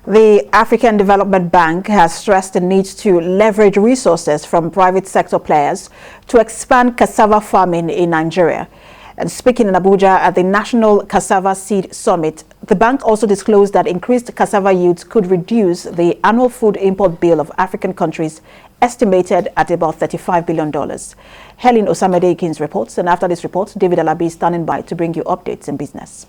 The African Development Bank has stressed the need to leverage resources from private sector players to expand cassava farming in Nigeria. And speaking in Abuja at the National Cassava Seed Summit, the bank also disclosed that increased cassava yields could reduce the annual food import bill of African countries, estimated at about $35 billion. Helen Osamede-Ekins reports, and after this report, David Alabi is standing by to bring you updates in business.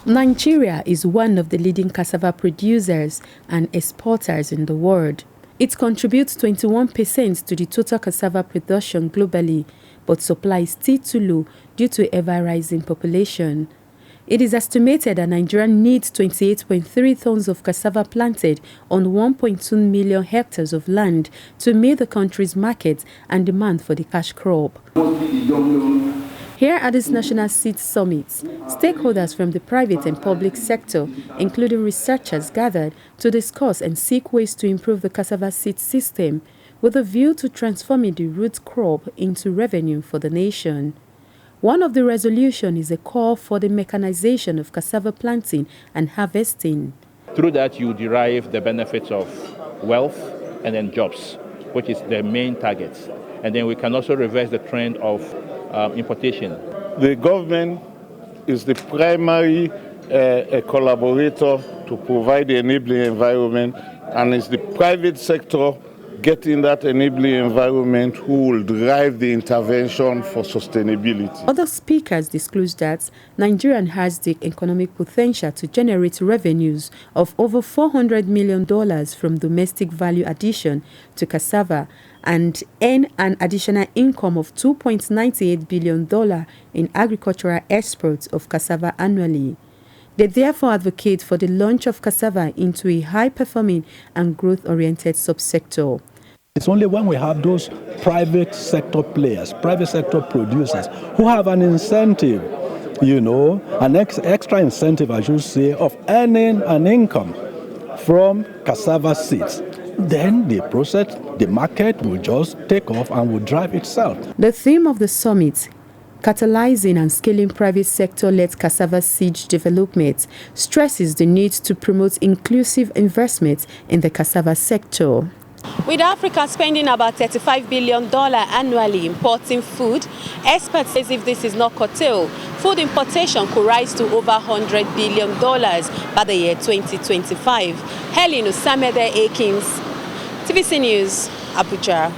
Nigeria is one of the leading cassava producers and exporters in the world. It contributes 21% to the total cassava production globally, but supply is still too low due to ever-rising population. It is estimated that Nigeria needs 28.3 tons of cassava planted on 1.2 million hectares of land to meet the country's market and demand for the cash crop. Here at this National Seed Summit, stakeholders from the private and public sector, including researchers, gathered to discuss and seek ways to improve the cassava seed system with a view to transforming the root crop into revenue for the nation. One of the resolutions is a call for the mechanization of cassava planting and harvesting. Through that, you derive the benefits of wealth and then jobs, which is the main target. And then we can also reverse the trend of importation. The government is the primary collaborator to provide the enabling environment, and it's the private sector getting that enabling environment who will drive the intervention for sustainability. Other speakers disclosed that Nigeria has the economic potential to generate revenues of over $400 million from domestic value addition to cassava and earn an additional income of $2.98 billion in agricultural exports of cassava annually. They therefore advocate for the launch of cassava into a high-performing and growth-oriented subsector. It's only when we have those private sector players, private sector producers, who have an incentive, an extra incentive, I should say, of earning an income from cassava seeds. Then the process, the market will just take off and will drive itself. The theme of the summit, catalyzing and scaling private sector-led cassava seed development, stresses the need to promote inclusive investment in the cassava sector. With Africa spending about $35 billion annually importing food, experts say if this is not curtailed, food importation could rise to over $100 billion by the year 2025. Helen Osamede-Ekins, TVC News, Abuja.